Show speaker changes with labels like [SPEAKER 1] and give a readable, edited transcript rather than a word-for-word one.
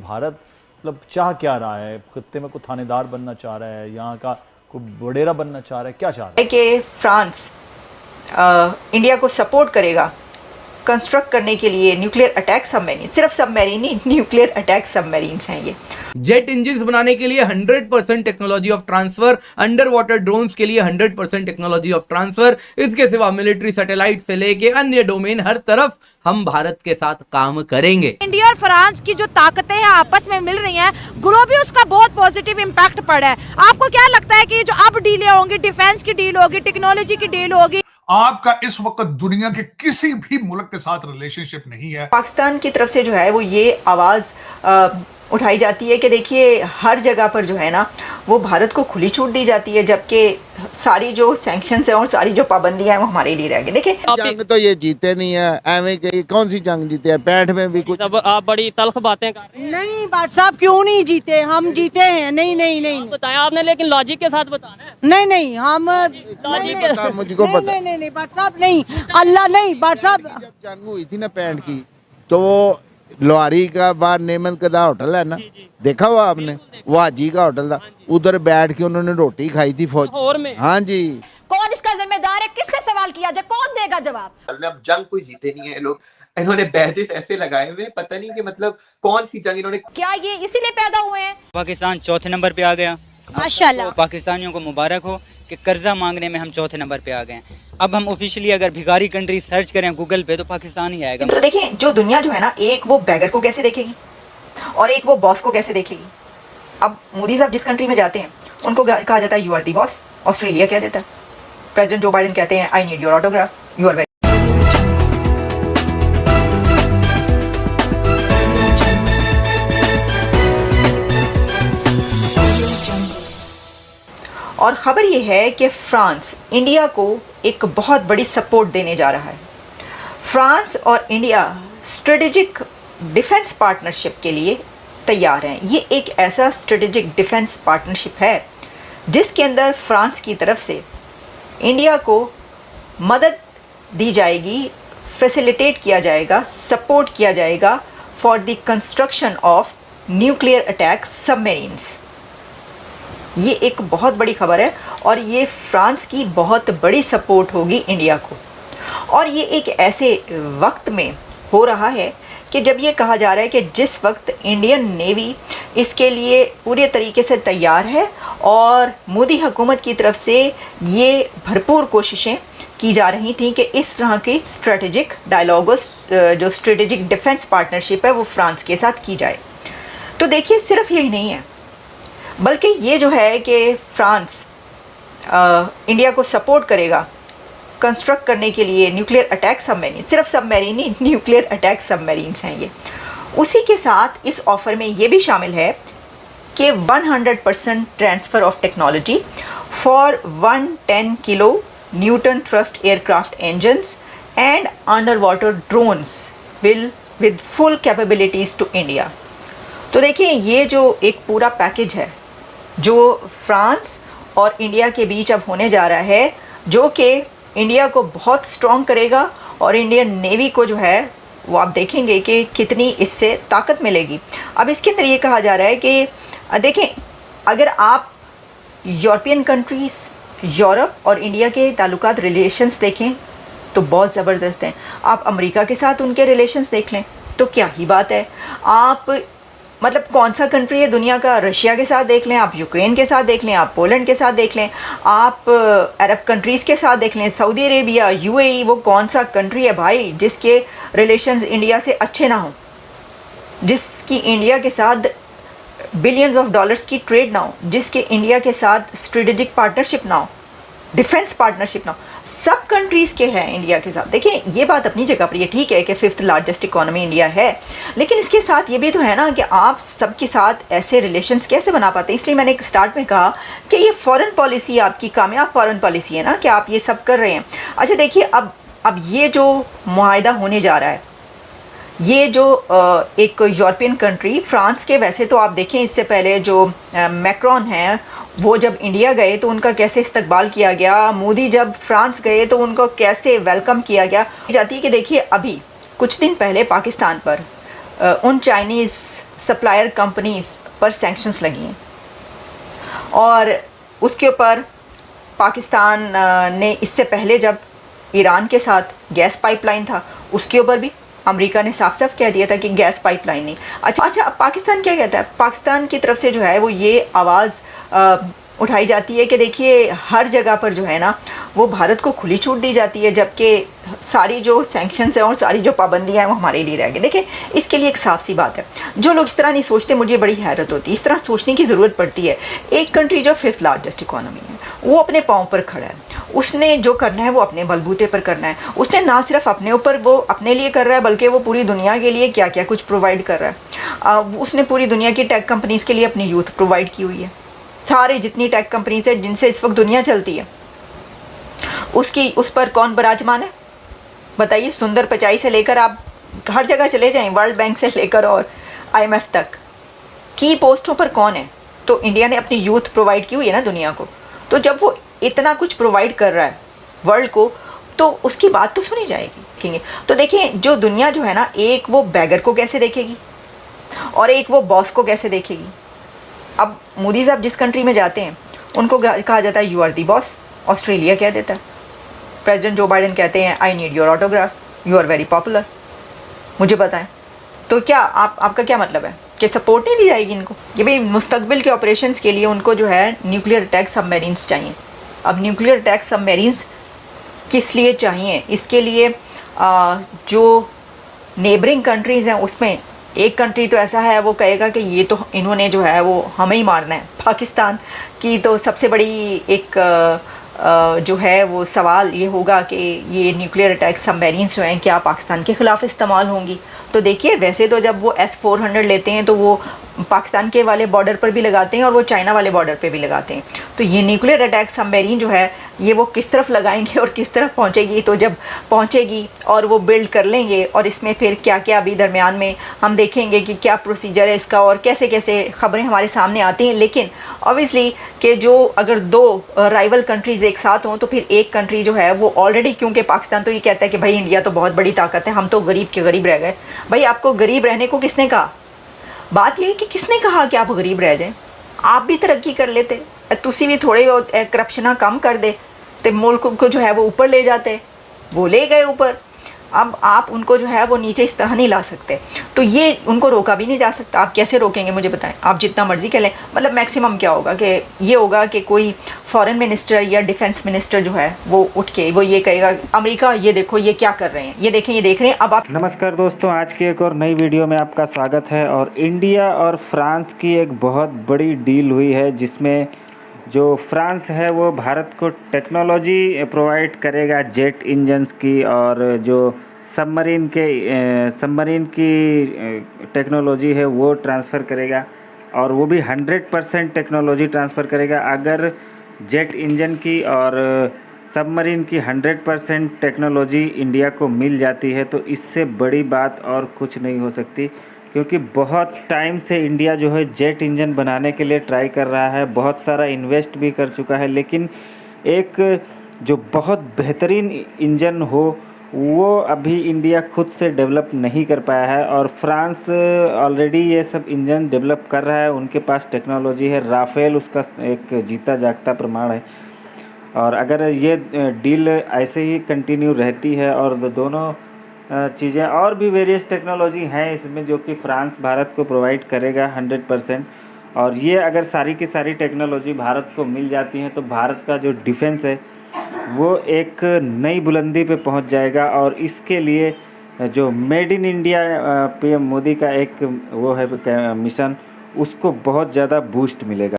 [SPEAKER 1] भारत मतलब चाह क्या रहा है? खत्ते में कोई थानेदार बनना चाह रहा है, यहाँ का कोई वडेरा बनना चाह रहा है, क्या चाह रहा है?
[SPEAKER 2] कि फ्रांस इंडिया को सपोर्ट करेगा कंस्ट्रक्ट करने के लिए न्यूक्लियर अटैक सबमरीन, सिर्फ सबमरीन नहीं, न्यूक्लियर अटैक सबमरीन्स हैं ये।
[SPEAKER 3] जेट इंजन्स बनाने के लिए 100% technology of transfer, under water drones के लिए 100% टेक्नोलॉजी ऑफ ट्रांसफर, इसके सिवा मिलिट्री सैटेलाइट से लेके अन्य डोमेन हर तरफ हम भारत के साथ काम करेंगे।
[SPEAKER 4] इंडिया और फ्रांस की जो ताकतें हैं आपस में मिल रही हैं, ग्लोबली उसका बहुत पॉजिटिव इम्पैक्ट पड़ा है। आपको क्या लगता है कि जो अब डीलें होंगी, डिफेंस की डील होगी, टेक्नोलॉजी की डील होगी,
[SPEAKER 5] आपका इस वक्त दुनिया के किसी भी मुल्क के साथ रिलेशनशिप नहीं है।
[SPEAKER 2] पाकिस्तान की तरफ से जो है वो ये आवाज़ उठाई जाती है कि देखिए हर जगह पर जो है ना वो भारत को खुली छूट दी जाती है, जबकि सारी जो सैंक्शंस हैं और सारी जो पाबंदियां हैं वो हमारे लिए रह गई। देखिए
[SPEAKER 6] जंग तो ये जीते नहीं है, एवं की कौन सी जंग जीते हैं? 65 में भी कुछ।
[SPEAKER 7] अब आप बड़ी तल्ख बातें कर रहे हैं।
[SPEAKER 4] नहीं बाट साहब क्यों नहीं जीते, हम जीते हैं। नहीं नहीं नहीं
[SPEAKER 7] बताया आपने, लेकिन लॉजिक के साथ बताना है।
[SPEAKER 4] नहीं नहीं हम
[SPEAKER 6] पता मुझको पता
[SPEAKER 4] नहीं नहीं बाट साहब नहीं, अल्लाह नहीं बाट साहब।
[SPEAKER 6] जब जंग हुई थी ना 65 की, तो वो लोहारी का बाहर नेमत कदा होटल है ना, देखा हुआ आपने? वो हाजी का होटल था, उधर बैठ के उन्होंने रोटी खाई थी फौज में। हाँ जी।
[SPEAKER 8] कौन इसका जिम्मेदार है? किससे सवाल किया जाए? कौन देगा जवाब?
[SPEAKER 9] अब जंग कोई जीते नहीं है लोग, इन्होंने बैजेस ऐसे लगाए हुए, पता नहीं कि मतलब कौन सी जंग इन्होंने।
[SPEAKER 8] क्या ये इसीलिए पैदा हुए हैं?
[SPEAKER 10] पाकिस्तान चौथे नंबर पे आ गया
[SPEAKER 8] माशाल्लाह।
[SPEAKER 10] तो पाकिस्तानियों को मुबारक हो कि कर्जा मांगने में हम चौथे नंबर पे आ गए। अब हम ऑफिशियली अगर भिखारी कंट्री सर्च करें गूगल पे तो पाकिस्तान ही आएगा।
[SPEAKER 2] तो देखिए जो दुनिया जो है ना, एक वो बैगर को कैसे देखेगी और एक वो बॉस को कैसे देखेगी। अब मोदी साहब जिस कंट्री में जाते हैं उनको कहा जाता है you are the boss. Australia कह देता है, प्रेसिडेंट जो बाइडेन कहते हैं I need your autograph, you are very. और ख़बर ये है कि फ्रांस इंडिया को एक बहुत बड़ी सपोर्ट देने जा रहा है। फ्रांस और इंडिया स्ट्रेटेजिक डिफेंस पार्टनरशिप के लिए तैयार हैं। ये एक ऐसा स्ट्रेटेजिक डिफेंस पार्टनरशिप है जिसके अंदर फ्रांस की तरफ से इंडिया को मदद दी जाएगी, फैसिलिटेट किया जाएगा, सपोर्ट किया जाएगा for the construction of nuclear attack submarines. ये एक बहुत बड़ी खबर है और ये फ्रांस की बहुत बड़ी सपोर्ट होगी इंडिया को। और ये एक ऐसे वक्त में हो रहा है कि जब ये कहा जा रहा है कि जिस वक्त इंडियन नेवी इसके लिए पूरे तरीके से तैयार है और मोदी हुकूमत की तरफ से ये भरपूर कोशिशें की जा रही थी कि इस तरह की स्ट्रेटेजिक डायलॉग, जो स्ट्रेटेजिक डिफेंस पार्टनरशिप है वो फ्रांस के साथ की जाए। तो देखिए सिर्फ यही नहीं है, बल्कि ये जो है कि फ्रांस इंडिया को सपोर्ट करेगा कंस्ट्रक्ट करने के लिए न्यूक्लियर अटैक सबमरीन, सिर्फ सबमरीन नहीं, न्यूक्लियर अटैक सबमरीन्स हैं ये। उसी के साथ इस ऑफ़र में ये भी शामिल है कि 100% transfer of technology for 110 kilo newton thrust aircraft engines and under water drones will with full capabilities to India. तो देखिए ये जो एक पूरा पैकेज है जो फ्रांस और इंडिया के बीच अब होने जा रहा है, जो कि इंडिया को बहुत स्ट्रॉन्ग करेगा और इंडियन नेवी को जो है वो आप देखेंगे कि कितनी इससे ताकत मिलेगी। अब इसके अंदर ये कहा जा रहा है कि देखें, अगर आप यूरोपियन कंट्रीज़, यूरोप और इंडिया के ताल्लुकात रिलेशंस देखें तो बहुत ज़बरदस्त हैं। आप अमेरिका के साथ उनके रिलेशंस देख लें तो क्या ही बात है। आप मतलब कौन सा कंट्री है दुनिया का, रशिया के साथ देख लें, आप यूक्रेन के साथ देख लें, आप पोलैंड के साथ देख लें, आप अरब कंट्रीज़ के साथ देख लें, सऊदी अरेबिया, यूएई, वो कौन सा कंट्री है भाई जिसके रिलेशंस इंडिया से अच्छे ना हों, जिसकी इंडिया के साथ बिलियंस ऑफ डॉलर्स की ट्रेड ना हो, जिसके इंडिया के साथ स्ट्रेटेजिक पार्टनरशिप ना हो, डिफेंस पार्टनरशिप ना हो। सब कंट्रीज़ के हैं इंडिया के साथ। देखिए ये बात अपनी जगह पर ये ठीक है कि 5th लार्जेस्ट इकोनॉमी इंडिया है, लेकिन इसके साथ ये भी तो है ना कि आप सबके साथ ऐसे रिलेशंस कैसे बना पाते हैं। इसलिए मैंने एक स्टार्ट में कहा कि ये फॉरेन पॉलिसी आपकी कामयाब फॉरेन पॉलिसी है ना कि आप ये सब कर रहे हैं। अच्छा देखिए अब ये जो मुआहिदा होने जा रहा है, ये जो एक यूरोपियन कंट्री फ्रांस के, वैसे तो आप देखें इससे पहले जो मैक्रोन हैं वो जब इंडिया गए तो उनका कैसे इस्तकबाल किया गया, मोदी जब फ्रांस गए तो उनको कैसे वेलकम किया गया जाती है कि देखिए अभी कुछ दिन पहले पाकिस्तान पर उन चाइनीज़ सप्लायर कंपनीज पर सैंक्शंस लगी हैं और उसके ऊपर पाकिस्तान ने इससे पहले जब ईरान के साथ गैस पाइपलाइन था उसके ऊपर भी अमेरिका ने साफ साफ कह दिया था कि गैस पाइपलाइन नहीं। अच्छा अब पाकिस्तान क्या कहता है? पाकिस्तान की तरफ से जो है वो ये आवाज़ उठाई जाती है कि देखिए हर जगह पर जो है ना वो भारत को खुली छूट दी जाती है, जबकि सारी जो सैंक्शंस हैं और सारी जो पाबंदियां हैं वो हमारे लिए रह गई। देखिए इसके लिए एक साफ सी बात है, जो लोग इस तरह नहीं सोचते मुझे बड़ी हैरत होती है। इस तरह सोचने की ज़रूरत पड़ती है। एक कंट्री जो 5th लार्जेस्ट इकॉनमी है वो अपने पाँव पर खड़ा है, उसने जो करना है वो अपने बलबूते पर करना है। उसने ना सिर्फ अपने ऊपर वो अपने लिए कर रहा है बल्कि वो पूरी दुनिया के लिए क्या क्या कुछ प्रोवाइड कर रहा है। उसने पूरी दुनिया की टेक कंपनीज़ के लिए अपनी यूथ प्रोवाइड की हुई है। सारे जितनी टेक कंपनीज है जिनसे इस वक्त दुनिया चलती है उस पर कौन विराजमान है बताइए? सुंदर पिचाई से लेकर आप हर जगह चले जाएं, वर्ल्ड बैंक से लेकर और IMF तक की पोस्टों पर कौन है? तो इंडिया ने अपनी यूथ प्रोवाइड की हुई है ना दुनिया को। तो जब वो इतना कुछ प्रोवाइड कर रहा है वर्ल्ड को तो उसकी बात तो सुनी जाएगी। तो देखिए जो दुनिया जो है ना, एक वो बैगर को कैसे देखेगी और एक वो बॉस को कैसे देखेगी। अब मोदी साहब जिस कंट्री में जाते हैं उनको कहा जाता है you are the boss. Australia कह देता है, प्रेसिडेंट जो बाइडेन कहते हैं I need your autograph, you are very popular. मुझे बताएं तो क्या आपका क्या मतलब है कि सपोर्ट नहीं दी जाएगी इनको? कि भाई मुस्तकबिल के ऑपरेशंस के लिए उनको जो है न्यूक्लियर अटैक सबमरीन्स चाहिए। अब न्यूक्लियर अटैक सबमरीन्स किस लिए चाहिए? इसके लिए जो नेबरिंग कंट्रीज़ हैं उसमें एक कंट्री तो ऐसा है वो कहेगा कि ये तो इन्होंने जो है वो हमें ही मारना है। पाकिस्तान की तो सबसे बड़ी एक जो है वो सवाल ये होगा कि ये न्यूक्लियर अटैक सबमरीन्स जो हैं क्या पाकिस्तान के ख़िलाफ़ इस्तेमाल होंगी। तो देखिए वैसे तो जब वो S-400 लेते हैं तो वो पाकिस्तान के वाले बॉर्डर पर भी लगाते हैं और वो चाइना वाले बॉर्डर पे भी लगाते हैं। तो ये न्यूक्लियर अटैक सबमरीन जो है ये वो किस तरफ लगाएंगे और किस तरफ पहुंचेगी? तो जब पहुंचेगी और वो बिल्ड कर लेंगे और इसमें फिर क्या क्या अभी दरमियान में हम देखेंगे कि क्या प्रोसीजर है इसका और कैसे कैसे ख़बरें हमारे सामने आती हैं। लेकिन ऑब्वियसली कि जो अगर दो राइवल कंट्रीज़ एक साथ हों तो फिर एक कंट्री जो है वो ऑलरेडी, क्योंकि पाकिस्तान तो ये कहता है कि भाई इंडिया तो बहुत बड़ी ताकत है, हम तो गरीब के गरीब रह गए। भाई आपको गरीब रहने को किसने कहा? बात यह है कि किसने कहा कि आप गरीब रह जाएं? आप भी तरक्की कर लेते, तुसी भी थोड़े करप्शना कम कर दे तो मुल्क को जो है वो ऊपर ले जाते। वो ले गए ऊपर, अब आप उनको जो है वो नीचे इस तरह नहीं ला सकते। तो ये उनको रोका भी नहीं जा सकता। आप कैसे रोकेंगे मुझे बताएं? आप जितना मर्जी कर लें, मतलब मैक्सिमम क्या होगा कि ये होगा कि कोई फॉरेन मिनिस्टर या डिफेंस मिनिस्टर जो है वो उठ के वो ये कहेगा अमेरिका ये देखो ये क्या कर रहे हैं, ये देखें ये देख रहे हैं। अब आप
[SPEAKER 11] नमस्कार दोस्तों, आज की एक और नई वीडियो में आपका स्वागत है। और इंडिया और फ्रांस की एक बहुत बड़ी डील हुई है जिसमें जो फ्रांस है वो भारत को टेक्नोलॉजी प्रोवाइड करेगा जेट इंजन्स की, और जो सबमरीन की टेक्नोलॉजी है वो ट्रांसफ़र करेगा, और वो भी 100% टेक्नोलॉजी ट्रांसफ़र करेगा। अगर जेट इंजन की और सबमरीन की 100% टेक्नोलॉजी इंडिया को मिल जाती है तो इससे बड़ी बात और कुछ नहीं हो सकती, क्योंकि बहुत टाइम से इंडिया जो है जेट इंजन बनाने के लिए ट्राई कर रहा है, बहुत सारा इन्वेस्ट भी कर चुका है, लेकिन एक जो बहुत बेहतरीन इंजन हो वो अभी इंडिया खुद से डेवलप नहीं कर पाया है। और फ्रांस ऑलरेडी ये सब इंजन डेवलप कर रहा है, उनके पास टेक्नोलॉजी है। राफेल उसका एक जीता जागता प्रमाण है। और अगर ये डील ऐसे ही कंटिन्यू रहती है और दोनों चीज़ें और भी वेरियस टेक्नोलॉजी हैं इसमें जो कि फ्रांस भारत को प्रोवाइड करेगा 100%, और ये अगर सारी की सारी टेक्नोलॉजी भारत को मिल जाती हैं तो भारत का जो डिफेंस है वो एक नई बुलंदी पे पहुंच जाएगा। और इसके लिए जो made in India PM Modi का एक वो है मिशन, उसको बहुत ज़्यादा बूस्ट मिलेगा।